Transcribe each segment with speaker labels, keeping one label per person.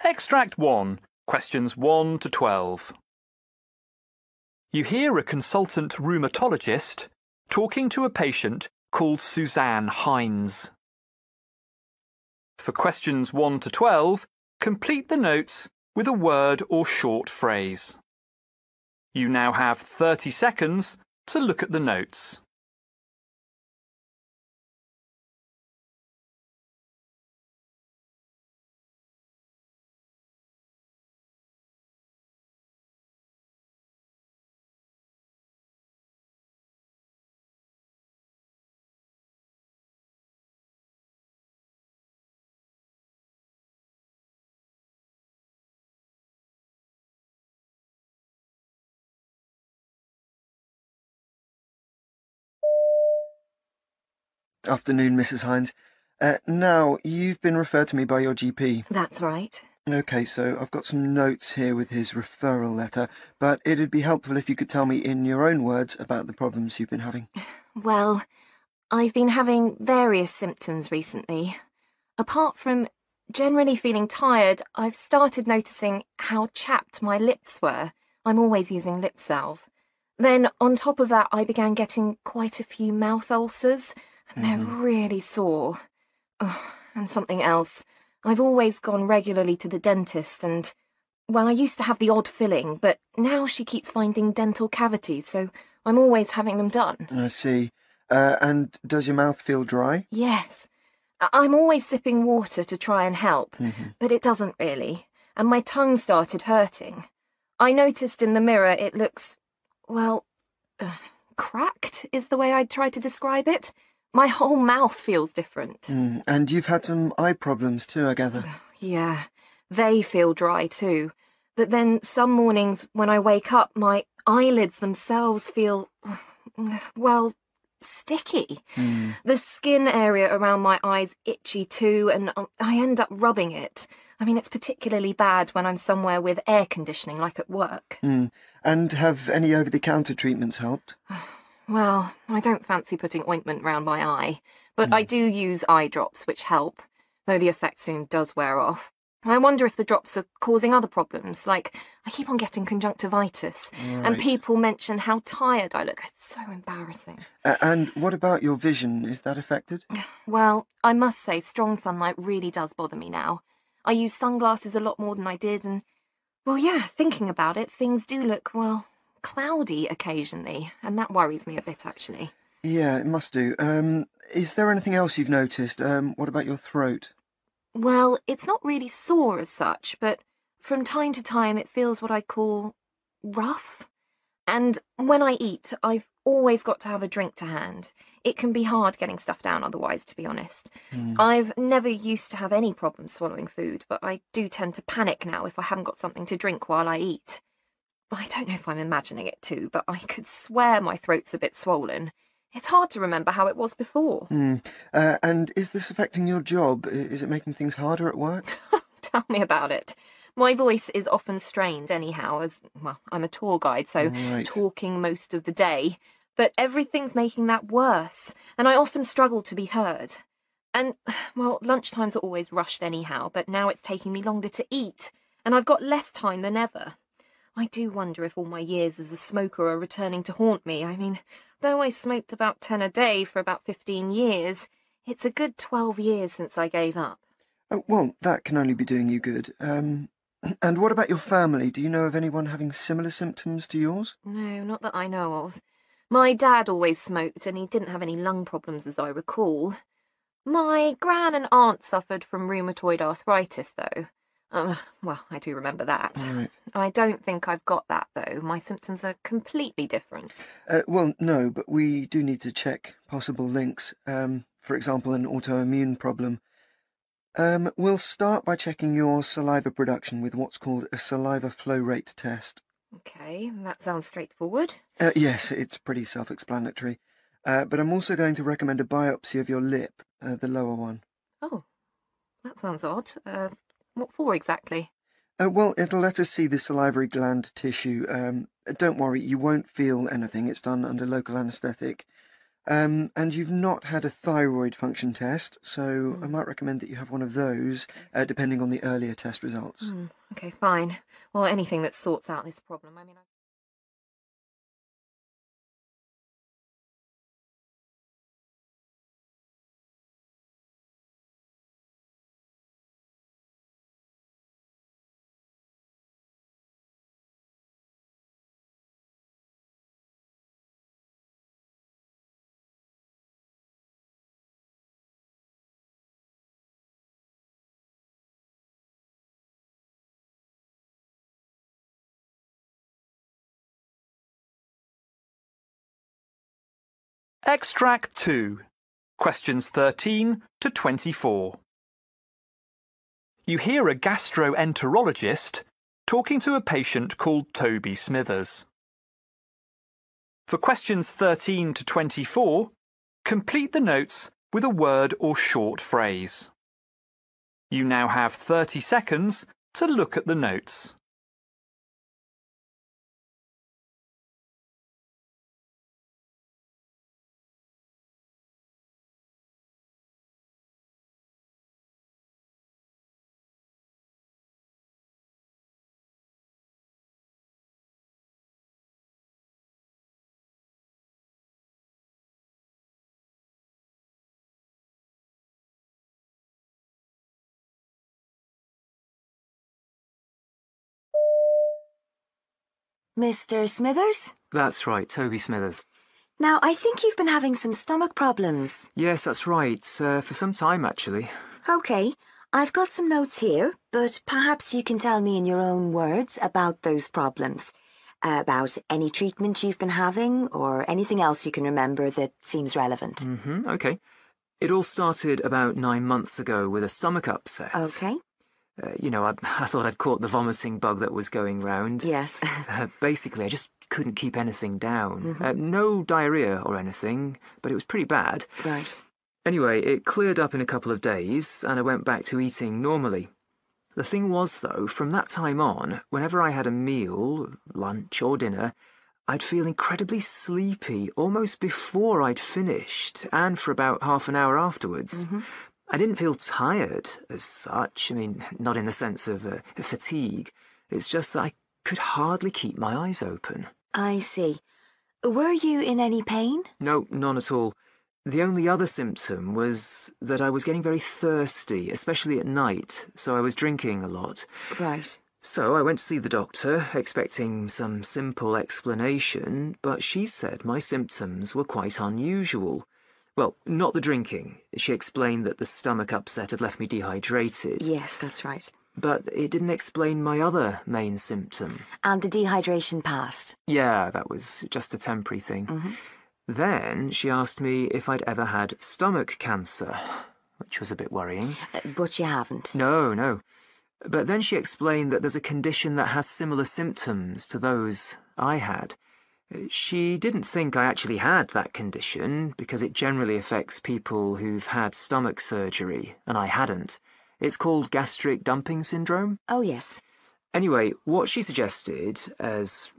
Speaker 1: Extract 1, questions 1 to 12. You hear a consultant rheumatologist talking to a patient called Suzanne Hines. For questions 1 to 12, complete the notes with a word or short phrase. You now have 30 seconds to look at the notes.
Speaker 2: Afternoon, Mrs. Hines. Now, you've been referred to me by your GP.
Speaker 3: That's right.
Speaker 2: Okay, so I've got some notes here with his referral letter, but it'd be helpful if you could tell me in your own words about the problems you've been having.
Speaker 3: Well, I've been having various symptoms recently. Apart from generally feeling tired, I've started noticing how chapped my lips were. I'm always using lip salve. Then, on top of that, I began getting quite a few mouth ulcers, and they're really sore. Oh, and something else. I've always gone regularly to the dentist and, well, I used to have the odd filling, but now she keeps finding dental cavities, so I'm always having them done.
Speaker 2: I see. And does your mouth feel dry?
Speaker 3: Yes. I'm always sipping water to try and help, but it doesn't really, and my tongue started hurting. I noticed in the mirror it looks, well, cracked is the way I'd try to describe it. My whole mouth feels different.
Speaker 2: And you've had some eye problems too, I gather.
Speaker 3: Yeah, they feel dry too. But then some mornings when I wake up, my eyelids themselves feel, well, sticky. The skin area around my eyes itchy too, and I end up rubbing it. I mean, it's particularly bad when I'm somewhere with air conditioning, like at work.
Speaker 2: And have any over-the-counter treatments helped?
Speaker 3: Well, I don't fancy putting ointment round my eye, but I do use eye drops, which help, though the effect soon does wear off. I wonder if the drops are causing other problems, like I keep on getting conjunctivitis, and people mention how tired I look. It's so embarrassing.
Speaker 2: And what about your vision? Is that affected?
Speaker 3: Well, I must say strong sunlight really does bother me now. I use sunglasses a lot more than I did, and, well, yeah, thinking about it, things do look, well, cloudy occasionally, and that worries me a bit, actually.
Speaker 2: Yeah, it must do. Is there anything else you've noticed? What about your throat?
Speaker 3: Well, it's not really sore as such, but from time to time it feels what I call rough. And when I eat, I've always got to have a drink to hand. It can be hard getting stuff down otherwise, to be honest. I've never used to have any problems swallowing food, but I do tend to panic now if I haven't got something to drink while I eat. I don't know if I'm imagining it too, but I could swear my throat's a bit swollen. It's hard to remember how it was before.
Speaker 2: And is this affecting your job? Is it making things harder at work?
Speaker 3: Tell me about it. My voice is often strained anyhow, as, well, I'm a tour guide, so talking most of the day. But everything's making that worse, and I often struggle to be heard. And, well, lunchtimes are always rushed anyhow, but now it's taking me longer to eat, and I've got less time than ever. I do wonder if all my years as a smoker are returning to haunt me. I mean, though I smoked about 10 a day for about 15 years, it's a good 12 years since I gave up.
Speaker 2: Well, that can only be doing you good. And what about your family? Do you know of anyone having similar symptoms to yours?
Speaker 3: No, not that I know of. My dad always smoked, and he didn't have any lung problems as I recall. My gran and aunt suffered from rheumatoid arthritis, though. Well, I do remember that. I don't think I've got that, though. My symptoms are completely different.
Speaker 2: Well, no, but we do need to check possible links. For example, an autoimmune problem. We'll start by checking your saliva production with what's called a saliva flow rate test.
Speaker 3: Okay, that sounds straightforward.
Speaker 2: Yes, it's pretty self-explanatory. But I'm also going to recommend a biopsy of your lip, the lower one.
Speaker 3: Oh, that sounds odd. What for exactly?
Speaker 2: Well, it'll let us see the salivary gland tissue. Don't worry, you won't feel anything. It's done under local anaesthetic. And you've not had a thyroid function test, so I might recommend that you have one of those, depending on the earlier test results.
Speaker 3: Okay, fine. Well, anything that sorts out this problem. I mean,
Speaker 1: Extract 2. Questions 13 to 24. You hear a gastroenterologist talking to a patient called Toby Smithers. For questions 13 to 24, complete the notes with a word or short phrase. You now have 30 seconds to look at the notes.
Speaker 4: Mr. Smithers?
Speaker 5: That's right, Toby Smithers.
Speaker 4: Now, I think you've been having some stomach problems.
Speaker 5: Yes, that's right, for some time actually.
Speaker 4: Okay, I've got some notes here, but perhaps you can tell me in your own words about those problems. About any treatment you've been having, or anything else you can remember that seems relevant.
Speaker 5: Okay. It all started about 9 months ago with a stomach upset.
Speaker 4: Okay.
Speaker 5: I thought I'd caught the vomiting bug that was going round.
Speaker 4: Yes.
Speaker 5: Basically, I just couldn't keep anything down. No diarrhea or anything, but it was pretty bad.
Speaker 4: Right.
Speaker 5: Anyway, it cleared up in a couple of days, and I went back to eating normally. The thing was, though, from that time on, whenever I had a meal, lunch or dinner, I'd feel incredibly sleepy almost before I'd finished, and for about half an hour afterwards. I didn't feel tired as such. I mean, not in the sense of fatigue. It's just that I could hardly keep my eyes open.
Speaker 4: I see. Were you in any pain?
Speaker 5: No, none at all. The only other symptom was that I was getting very thirsty, especially at night, so I was drinking a lot.
Speaker 4: Right.
Speaker 5: So I went to see the doctor, expecting some simple explanation, but she said my symptoms were quite unusual. Well, not the drinking. She explained that the stomach upset had left me dehydrated.
Speaker 4: Yes, that's right.
Speaker 5: But it didn't explain my other main symptom.
Speaker 4: And the dehydration passed?
Speaker 5: Yeah, that was just a temporary thing. Then she asked me if I'd ever had stomach cancer, which was a bit worrying.
Speaker 4: But you haven't?
Speaker 5: No. But then she explained that there's a condition that has similar symptoms to those I had. She didn't think I actually had that condition, because it generally affects people who've had stomach surgery, and I hadn't. It's called gastric dumping syndrome.
Speaker 4: Oh, yes.
Speaker 5: Anyway, what she suggested as,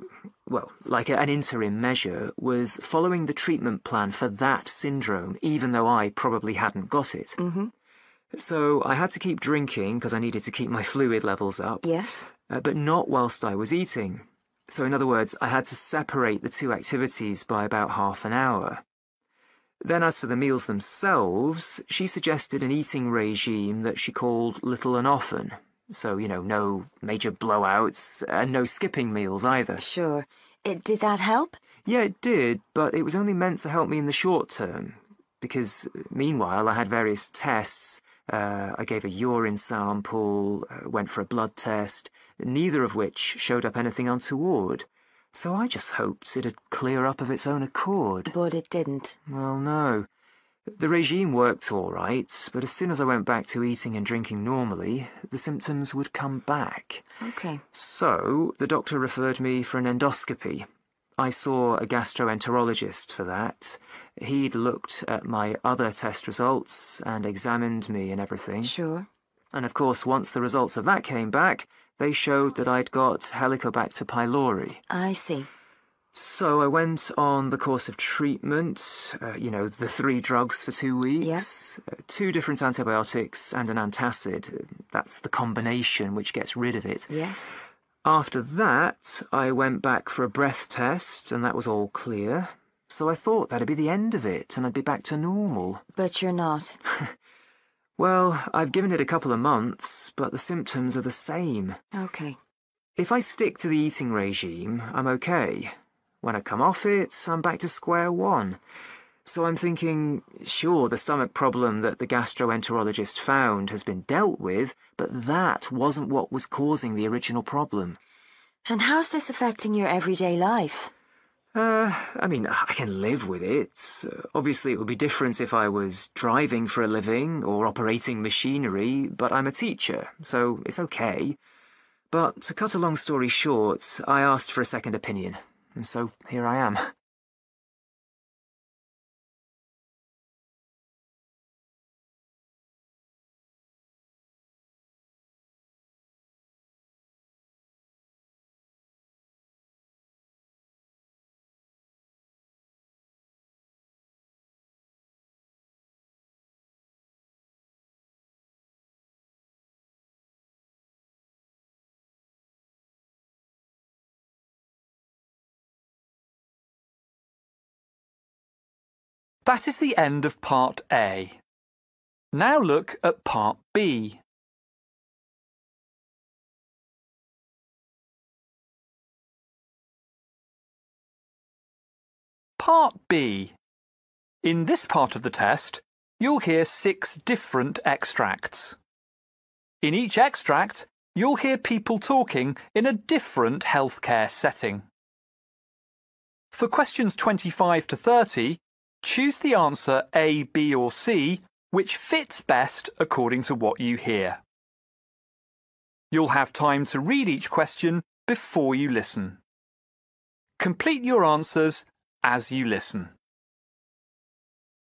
Speaker 5: well, like an interim measure, was following the treatment plan for that syndrome, even though I probably hadn't got it. So I had to keep drinking because I needed to keep my fluid levels up.
Speaker 4: Yes.
Speaker 5: But not whilst I was eating. So in other words, I had to separate the two activities by about half an hour. Then as for the meals themselves, she suggested an eating regime that she called little and often. So, no major blowouts and no skipping meals either.
Speaker 4: Sure. Did that help?
Speaker 5: Yeah, it did, but it was only meant to help me in the short term. Because meanwhile, I had various tests. I gave a urine sample, went for a blood test, neither of which showed up anything untoward. So I just hoped it'd clear up of its own accord.
Speaker 4: But it didn't.
Speaker 5: Well, no. The regime worked all right, but as soon as I went back to eating and drinking normally, the symptoms would come back.
Speaker 4: Okay.
Speaker 5: So the doctor referred me for an endoscopy. I saw a gastroenterologist for that. He'd looked at my other test results and examined me and everything.
Speaker 4: Sure.
Speaker 5: And of course, once the results of that came back, they showed that I'd got Helicobacter pylori.
Speaker 4: I see.
Speaker 5: So I went on the course of treatment, the 3 drugs for 2 weeks, 2 different antibiotics and an antacid. That's the combination which gets rid of it.
Speaker 4: Yes.
Speaker 5: After that, I went back for a breath test, and that was all clear. So I thought that'd be the end of it, and I'd be back to normal.
Speaker 4: But you're not.
Speaker 5: Well, I've given it a couple of months, but the symptoms are the same.
Speaker 4: Okay.
Speaker 5: If I stick to the eating regime, I'm okay. When I come off it, I'm back to square one. So I'm thinking, sure, the stomach problem that the gastroenterologist found has been dealt with, but that wasn't what was causing the original problem.
Speaker 4: And how's this affecting your everyday life?
Speaker 5: I can live with it. Obviously, it would be different if I was driving for a living or operating machinery, but I'm a teacher, so it's okay. But to cut a long story short, I asked for a second opinion, and so here I am.
Speaker 1: That is the end of Part A. Now look at Part B. Part B. In this part of the test, you'll hear 6 different extracts. In each extract, you'll hear people talking in a different healthcare setting. For questions 25 to 30, choose the answer A, B or C which fits best according to what you hear. You'll have time to read each question before you listen. Complete your answers as you listen.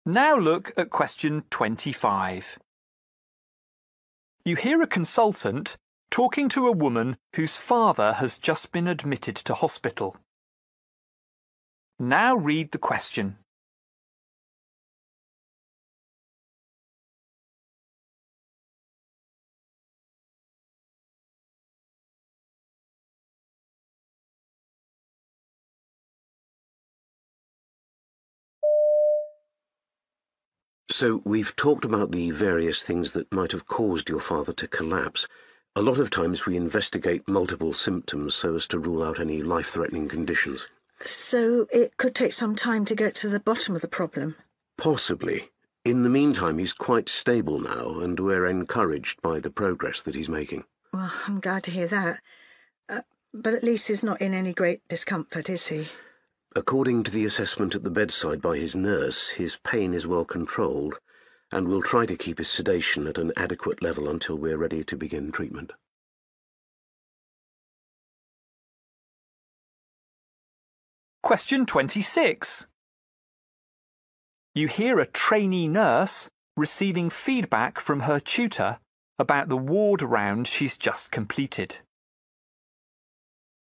Speaker 1: Now look at question 25. You hear a consultant talking to a woman whose father has just been admitted to hospital. Now read the question.
Speaker 6: So we've talked about the various things that might have caused your father to collapse. A lot of times we investigate multiple symptoms so as to rule out any life-threatening conditions.
Speaker 7: So it could take some time to get to the bottom of the problem?
Speaker 6: Possibly. In the meantime, he's quite stable now, and we're encouraged by the progress that he's making.
Speaker 7: Well, I'm glad to hear that. But at least he's not in any great discomfort, is he?
Speaker 6: According to the assessment at the bedside by his nurse, his pain is well controlled, and we'll try to keep his sedation at an adequate level until we're ready to begin treatment.
Speaker 1: Question 26. You hear a trainee nurse receiving feedback from her tutor about the ward round she's just completed.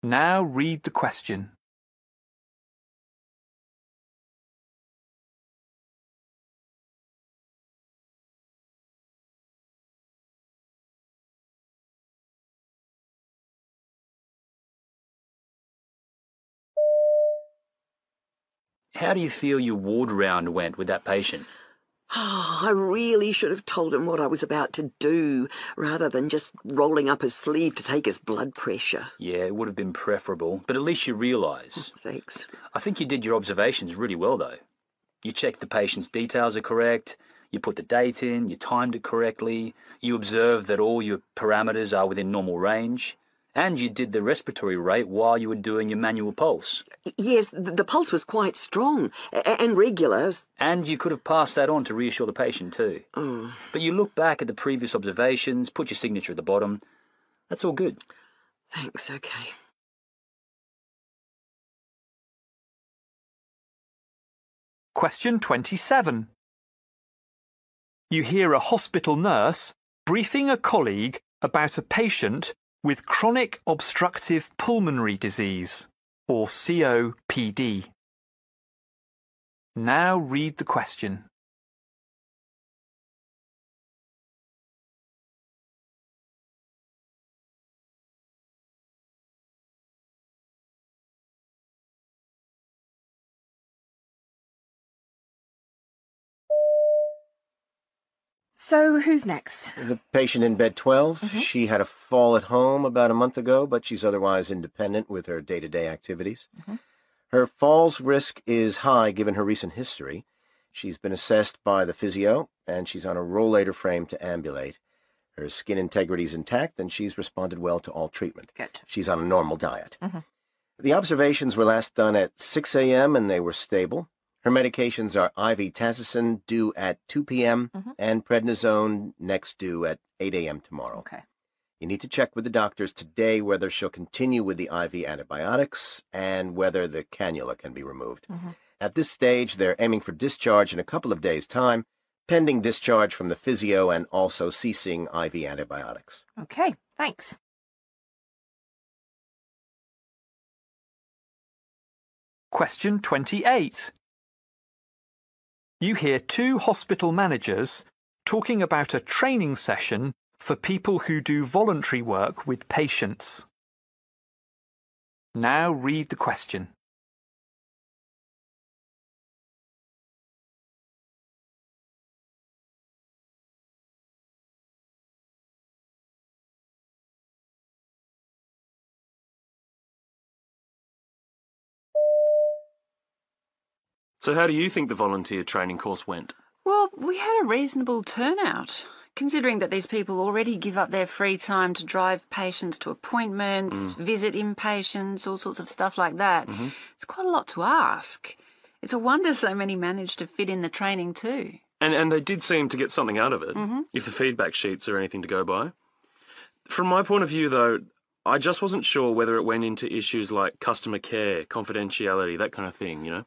Speaker 1: Now read the question.
Speaker 8: How do you feel your ward round went with that patient?
Speaker 9: Oh, I really should have told him what I was about to do, rather than just rolling up his sleeve to take his blood pressure.
Speaker 8: Yeah, it would have been preferable, but at least you realise.
Speaker 9: Thanks.
Speaker 8: I think you did your observations really well, though. You checked the patient's details are correct, you put the date in, you timed it correctly, you observed that all your parameters are within normal range, and you did the respiratory rate while you were doing your manual pulse.
Speaker 9: Yes, the pulse was quite strong and regular.
Speaker 8: And you could have passed that on to reassure the patient too.
Speaker 9: Oh.
Speaker 8: But you look back at the previous observations, put your signature at the bottom. That's all good.
Speaker 9: Thanks, okay.
Speaker 1: Question 27. You hear a hospital nurse briefing a colleague about a patient with chronic obstructive pulmonary disease. or COPD. Now read the question.
Speaker 10: So who's next?
Speaker 11: The patient in bed 12, she had a fall at home about a month ago, but she's otherwise independent with her day-to-day activities. Her falls risk is high given her recent history. She's been assessed by the physio, and she's on a rollator frame to ambulate. Her skin integrity is intact, and she's responded well to all treatment.
Speaker 10: Good.
Speaker 11: She's on a normal diet. The observations were last done at 6 a.m., and they were stable. Her medications are IV tazocin due at 2 p.m. and prednisone next due at 8 a.m. tomorrow.
Speaker 10: Okay.
Speaker 11: You need to check with the doctors today whether she'll continue with the IV antibiotics and whether the cannula can be removed. At this stage, they're aiming for discharge in a couple of days' time, pending discharge from the physio and also ceasing IV antibiotics.
Speaker 10: Okay, thanks.
Speaker 1: Question 28. You hear two hospital managers talking about a training session for people who do voluntary work with patients. Now read the question.
Speaker 12: So how do you think the volunteer training course went?
Speaker 13: Well, we had a reasonable turnout, considering that these people already give up their free time to drive patients to appointments, visit inpatients, all sorts of stuff like that. It's quite a lot to ask. It's a wonder so many managed to fit in the training too.
Speaker 12: And they did seem to get something out of it, if the feedback sheets are anything to go by. From my point of view, though, I just wasn't sure whether it went into issues like customer care, confidentiality, that kind of thing, you know,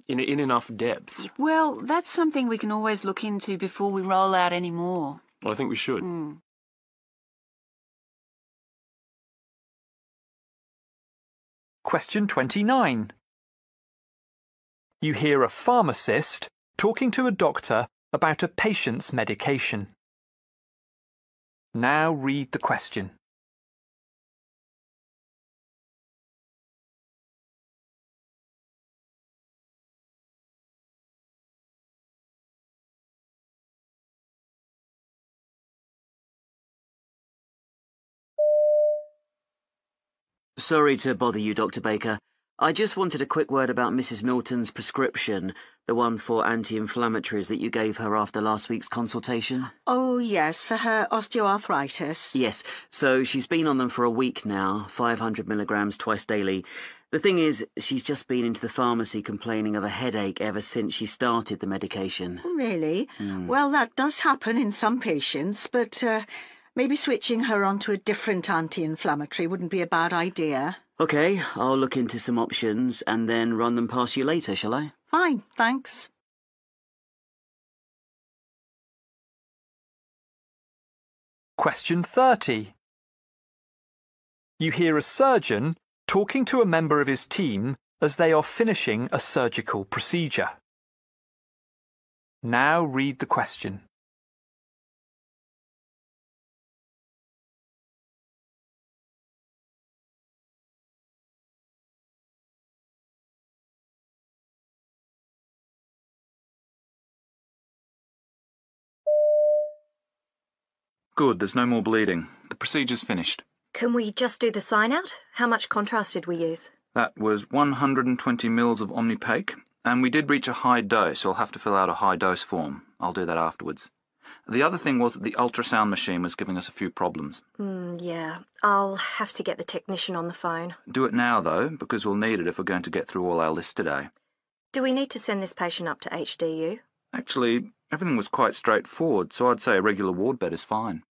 Speaker 12: in enough depth.
Speaker 13: Well, that's something we can always look into before we roll out any more.
Speaker 12: Well, I think we should.
Speaker 1: Question 29. You hear a pharmacist talking to a doctor about a patient's medication. Now read the question.
Speaker 14: Sorry to bother you, Dr. Baker. I just wanted a quick word about Mrs. Milton's prescription, the one for anti-inflammatories that you gave her after last week's consultation.
Speaker 7: Oh, yes, for her osteoarthritis.
Speaker 14: Yes, so she's been on them for a week now, 500 milligrams twice daily. The thing is, she's just been into the pharmacy complaining of a headache ever since she started the medication.
Speaker 7: Really? Well, that does happen in some patients, but maybe switching her onto a different anti-inflammatory wouldn't be a bad idea.
Speaker 14: Okay, I'll look into some options and then run them past you later, shall I?
Speaker 7: Fine, thanks.
Speaker 1: Question 30. You hear a surgeon talking to a member of his team as they are finishing a surgical procedure. Now read the question.
Speaker 15: Good, there's no more bleeding. The procedure's finished.
Speaker 3: Can we just do the sign-out? How much contrast did we use?
Speaker 15: That was 120 mils of Omnipaque, and we did reach a high dose, so I'll have to fill out a high-dose form. I'll do that afterwards. The other thing was that the ultrasound machine was giving us a few problems.
Speaker 3: Yeah, I'll have to get the technician on the phone.
Speaker 15: Do it now, though, because we'll need it if we're going to get through all our list today.
Speaker 3: Do we need to send this patient up to HDU?
Speaker 15: Actually, everything was quite straightforward, so I'd say a regular ward bed is fine.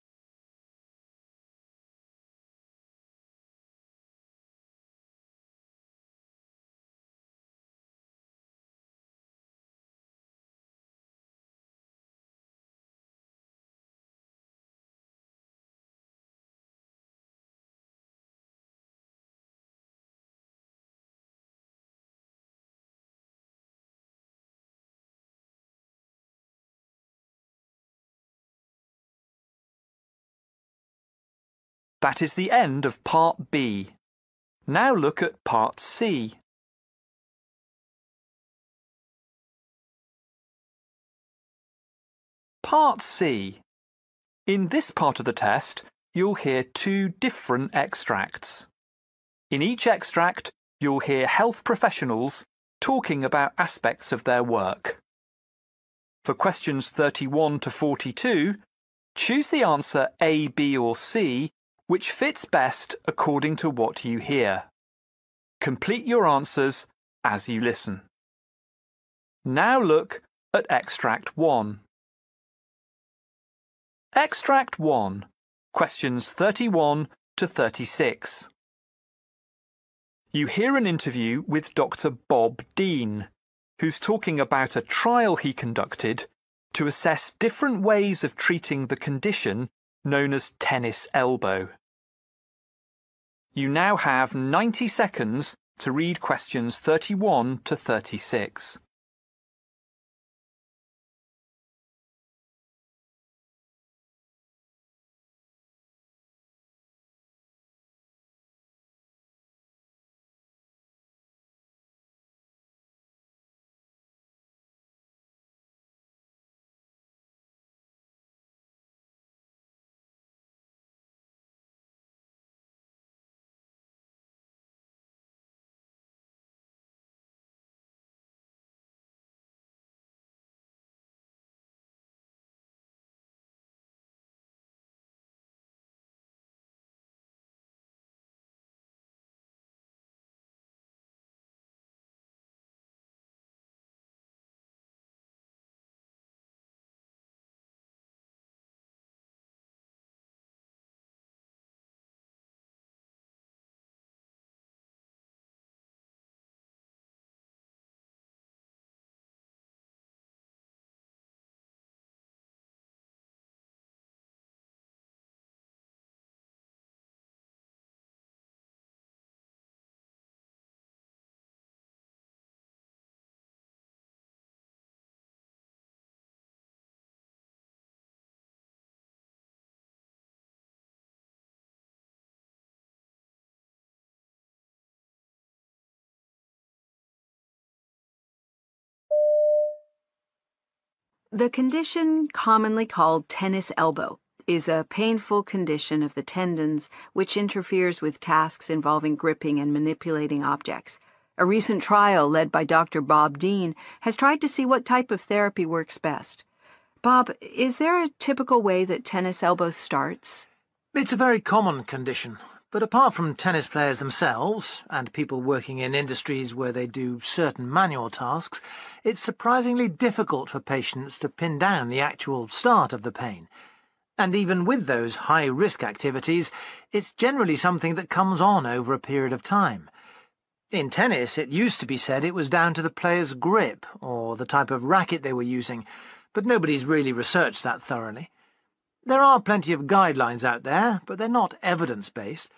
Speaker 1: That is the end of Part B. Now look at Part C. Part C. In this part of the test, you'll hear two different extracts. In each extract, you'll hear health professionals talking about aspects of their work. For questions 31 to 42, choose the answer A, B or C, which fits best according to what you hear. Complete your answers as you listen. Now look at Extract 1. Extract 1, questions 31 to 36. You hear an interview with Dr. Bob Dean, who's talking about a trial he conducted to assess different ways of treating the condition known as tennis elbow. You now have 90 seconds to read questions 31 to 36.
Speaker 16: The condition, commonly called tennis elbow, is a painful condition of the tendons which interferes with tasks involving gripping and manipulating objects. A recent trial led by Dr. Bob Dean has tried to see what type of therapy works best. Bob, is there a typical way that tennis elbow starts?
Speaker 17: It's a very common condition, but apart from tennis players themselves and people working in industries where they do certain manual tasks, it's surprisingly difficult for patients to pin down the actual start of the pain. And even with those high-risk activities, it's generally something that comes on over a period of time. In tennis, it used to be said it was down to the player's grip or the type of racket they were using, but nobody's really researched that thoroughly. There are plenty of guidelines out there, but they're not evidence-based.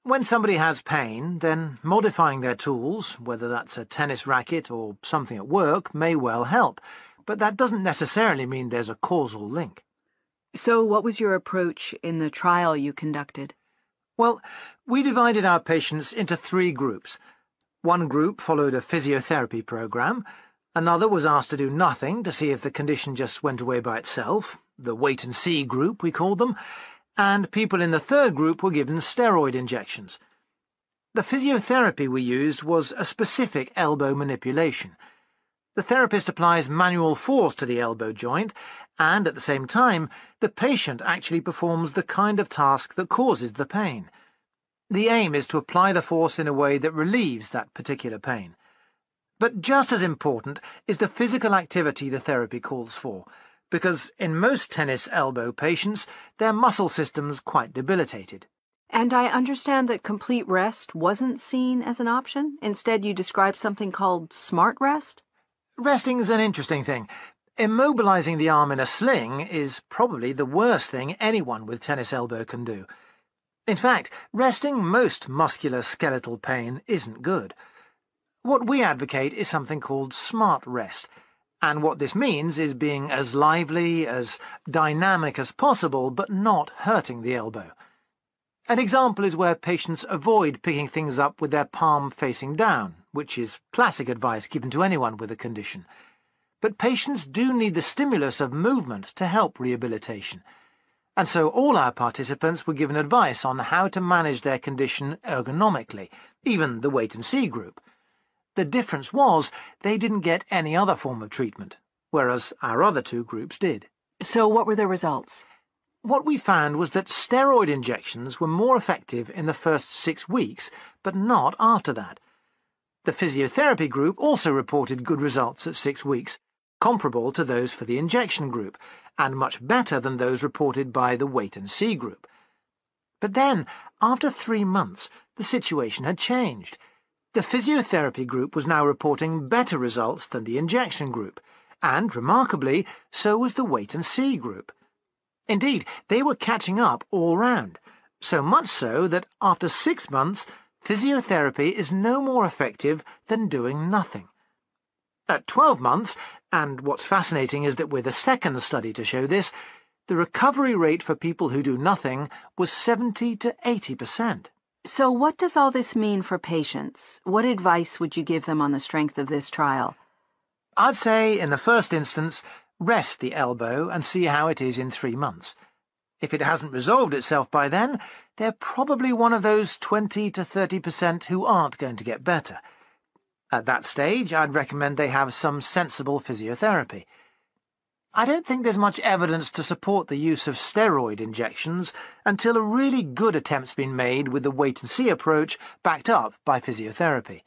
Speaker 17: When somebody has pain, then modifying their tools, whether that's a tennis racket or something at work, may well help, but that doesn't necessarily mean there's a causal link.
Speaker 16: So what was your approach in the trial you conducted?
Speaker 17: Well, we divided our patients into 3 groups. One group followed a physiotherapy program, another was asked to do nothing to see if the condition just went away by itself, the wait-and-see group we called them, and people in the 3rd group were given steroid injections. The physiotherapy we used was a specific elbow manipulation. The therapist applies manual force to the elbow joint, and at the same time, the patient actually performs the kind of task that causes the pain. The aim is to apply the force in a way that relieves that particular pain. But just as important is the physical activity the therapy calls for, because in most tennis elbow patients, their muscle system's quite debilitated.
Speaker 16: And I understand that complete rest wasn't seen as an option? Instead, you described something called smart rest?
Speaker 17: Resting's an interesting thing. Immobilizing the arm in a sling is probably the worst thing anyone with tennis elbow can do. In fact, resting most muscular skeletal pain isn't good. What we advocate is something called smart rest, and what this means is being as lively, as dynamic as possible, but not hurting the elbow. An example is where patients avoid picking things up with their palm facing down, which is classic advice given to anyone with a condition. But patients do need the stimulus of movement to help rehabilitation. And so all our participants were given advice on how to manage their condition ergonomically, even the wait-and-see group. The difference was they didn't get any other form of treatment, whereas our other two groups did.
Speaker 16: So what were the results?
Speaker 17: What we found was that steroid injections were more effective in the first 6 weeks, but not after that. The physiotherapy group also reported good results at 6 weeks, comparable to those for the injection group, and much better than those reported by the wait-and-see group. But then, after 3 months, the situation had changed. The physiotherapy group was now reporting better results than the injection group, and, remarkably, so was the wait-and-see group. Indeed, they were catching up all round, so much so that after 6 months, physiotherapy is no more effective than doing nothing. At 12 months, and what's fascinating is that we're the second study to show this, the recovery rate for people who do nothing was 70 to 80%.
Speaker 16: So what does all this mean for patients? What advice would you give them on the strength of this trial?
Speaker 17: I'd say, in the first instance, rest the elbow and see how it is in 3 months. If it hasn't resolved itself by then, they're probably one of those 20 to 30% who aren't going to get better. At that stage, I'd recommend they have some sensible physiotherapy. I don't think there's much evidence to support the use of steroid injections until a really good attempt's been made with the wait-and-see approach backed up by physiotherapy.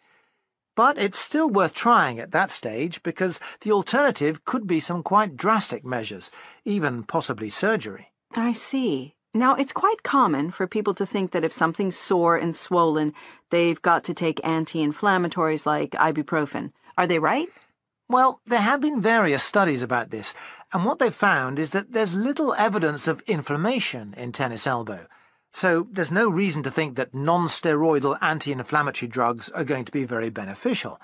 Speaker 17: But it's still worth trying at that stage because the alternative could be some quite drastic measures, even possibly surgery.
Speaker 16: I see. Now, it's quite common for people to think that if something's sore and swollen, they've got to take anti-inflammatories like ibuprofen. Are they right?
Speaker 17: Well, there have been various studies about this, and what they've found is that there's little evidence of inflammation in tennis elbow. So there's no reason to think that non-steroidal anti-inflammatory drugs are going to be very beneficial.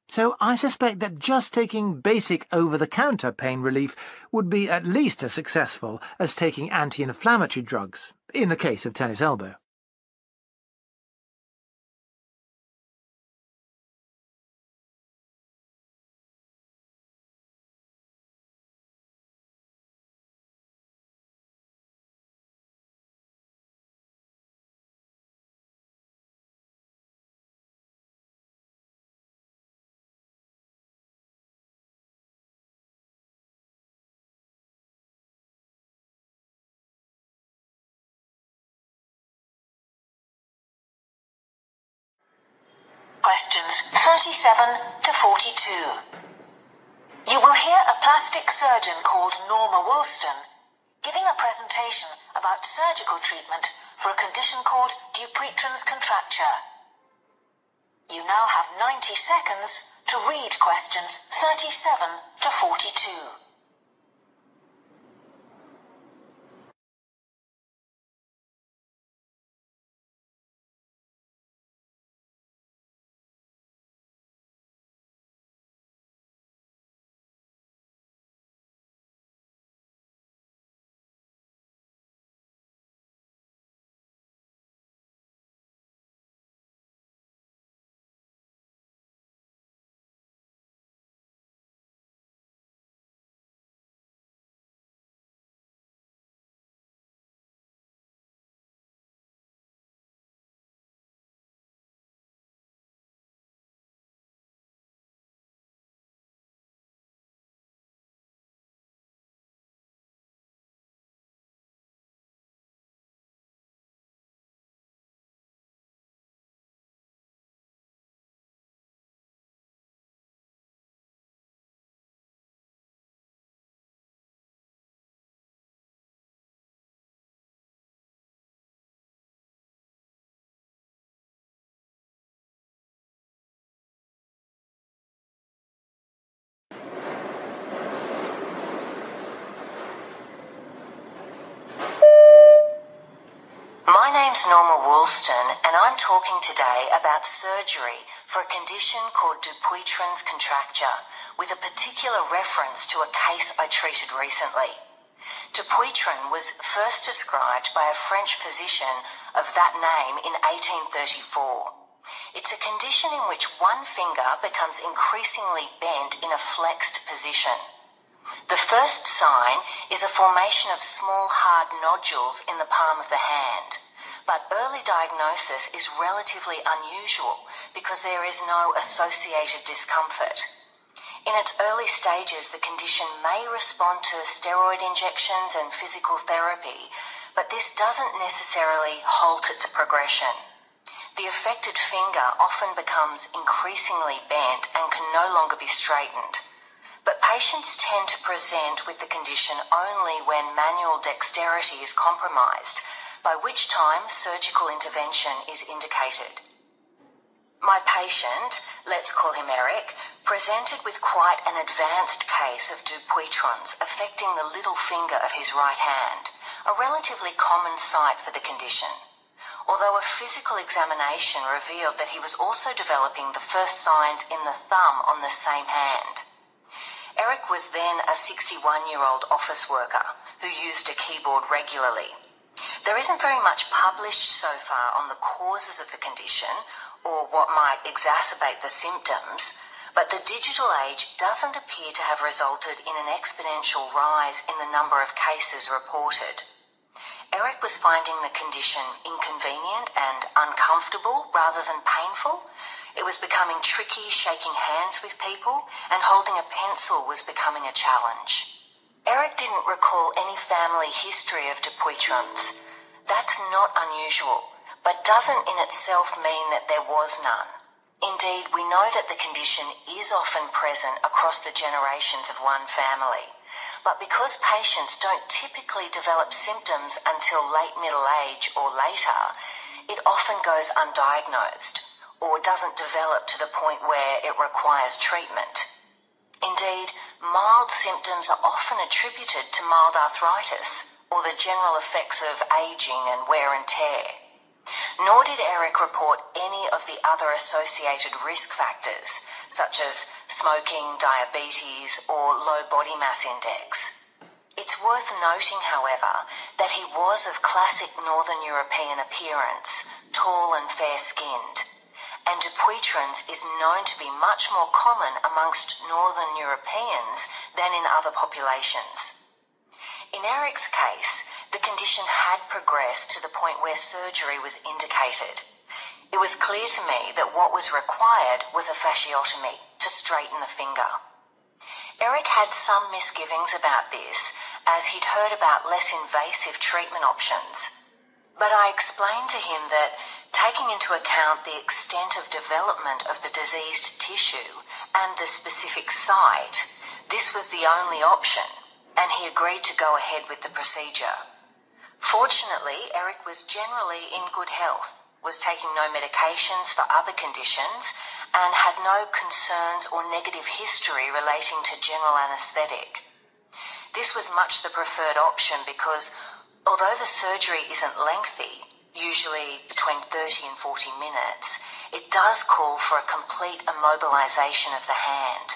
Speaker 17: So I suspect that just taking basic over-the-counter pain relief would be at least as successful as taking anti-inflammatory drugs, in the case of tennis elbow.
Speaker 18: Questions 37 to 42. You will hear a plastic surgeon called Norma Woolston giving a presentation about surgical treatment for a condition called Dupuytren's contracture. You now have 90 seconds to read questions 37 to 42. My name's Norma Woolston, and I'm talking today about surgery for a condition called Dupuytren's contracture, with a particular reference to a case I treated recently. Dupuytren was first described by a French physician of that name in 1834. It's a condition in which one finger becomes increasingly bent in a flexed position. The first sign is a formation of small hard nodules in the palm of the hand, but early diagnosis is relatively unusual because there is no associated discomfort. In its early stages, the condition may respond to steroid injections and physical therapy, but this doesn't necessarily halt its progression. The affected finger often becomes increasingly bent and can no longer be straightened. But patients tend to present with the condition only when manual dexterity is compromised, by which time surgical intervention is indicated. My patient, let's call him Eric, presented with quite an advanced case of Dupuytren's affecting the little finger of his right hand, a relatively common site for the condition, although a physical examination revealed that he was also developing the first signs in the thumb on the same hand. Eric was then a 61-year-old office worker who used a keyboard regularly. There isn't very much published so far on the causes of the condition or what might exacerbate the symptoms, but the digital age doesn't appear to have resulted in an exponential rise in the number of cases reported. Eric was finding the condition inconvenient and uncomfortable rather than painful. It was becoming tricky shaking hands with people, and holding a pencil was becoming a challenge. Eric didn't recall any family history of Dupuytren's. That's not unusual, but doesn't in itself mean that there was none. Indeed, we know that the condition is often present across the generations of one family. But because patients don't typically develop symptoms until late middle age or later, it often goes undiagnosed or doesn't develop to the point where it requires treatment. Indeed, mild symptoms are often attributed to mild arthritis or the general effects of aging and wear and tear. Nor did Eric report any of the other associated risk factors, such as smoking, diabetes, or low body mass index. It's worth noting, however, that he was of classic Northern European appearance, tall and fair-skinned, and Dupuytren's is known to be much more common amongst Northern Europeans than in other populations. In Eric's case, the condition had progressed to the point where surgery was indicated. It was clear to me that what was required was a fasciotomy to straighten the finger. Eric had some misgivings about this, as he'd heard about less invasive treatment options. But I explained to him that, taking into account the extent of development of the diseased tissue and the specific site, this was the only option, and he agreed to go ahead with the procedure. Fortunately, Eric was generally in good health, was taking no medications for other conditions, and had no concerns or negative history relating to general anaesthetic. This was much the preferred option because, although the surgery isn't lengthy, usually between 30 and 40 minutes, it does call for a complete immobilization of the hand.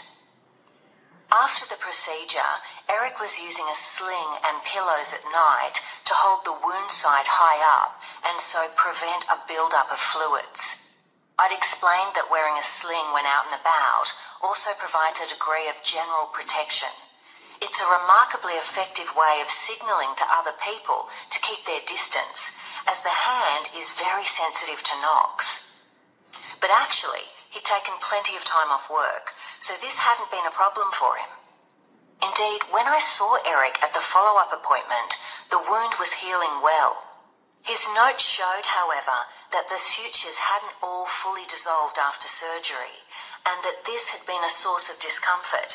Speaker 18: After the procedure, Eric was using a sling and pillows at night to hold the wound site high up and so prevent a build-up of fluids. I'd explained that wearing a sling when out and about also provides a degree of general protection. It's a remarkably effective way of signalling to other people to keep their distance, as the hand is very sensitive to knocks. But actually, he'd taken plenty of time off work, so this hadn't been a problem for him. Indeed, when I saw Eric at the follow-up appointment, the wound was healing well. His note showed, however, that the sutures hadn't all fully dissolved after surgery, and that this had been a source of discomfort.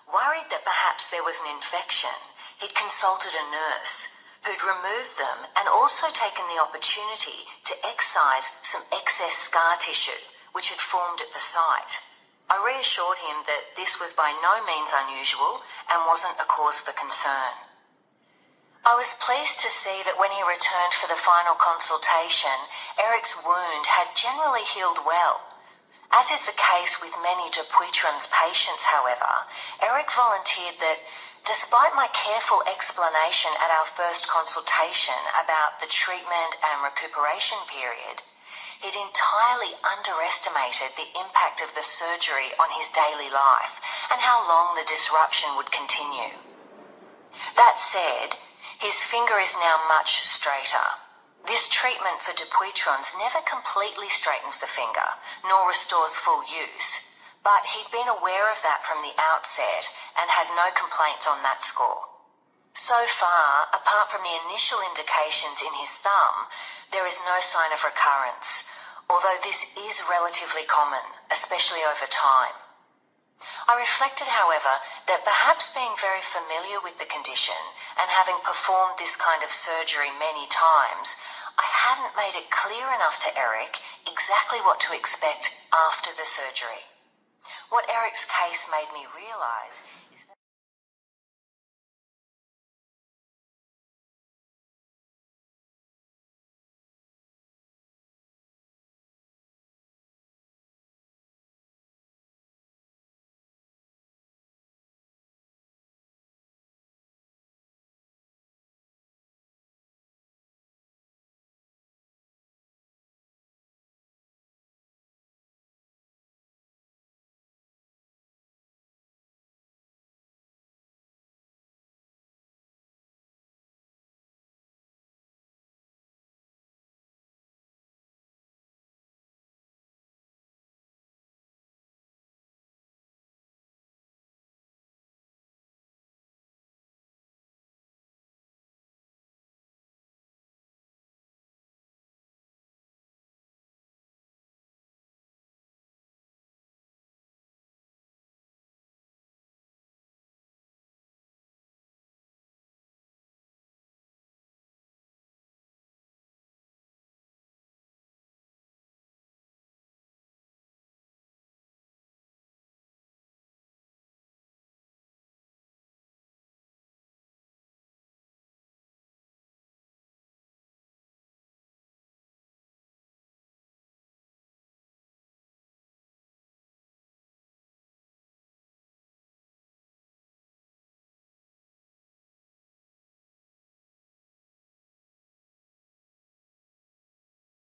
Speaker 18: Worried that perhaps there was an infection, he'd consulted a nurse, who'd removed them and also taken the opportunity to excise some excess scar tissue, which had formed at the site. I reassured him that this was by no means unusual and wasn't a cause for concern. I was pleased to see that when he returned for the final consultation, Eric's wound had generally healed well. As is the case with many Dupuytren's patients, however, Eric volunteered that Despite my careful explanation at our first consultation about the treatment and recuperation period, he'd entirely underestimated the impact of the surgery on his daily life and how long the disruption would continue. That said, his finger is now much straighter. This treatment for Dupuytren's never completely straightens the finger, nor restores full use. But he'd been aware of that from the outset and had no complaints on that score. So far, apart from the initial indications in his thumb, there is no sign of recurrence, although this is relatively common, especially over time. I reflected, however, that perhaps being very familiar with the condition and having performed this kind of surgery many times, I hadn't made it clear enough to Eric exactly what to expect after the surgery. What Eric's case made me realise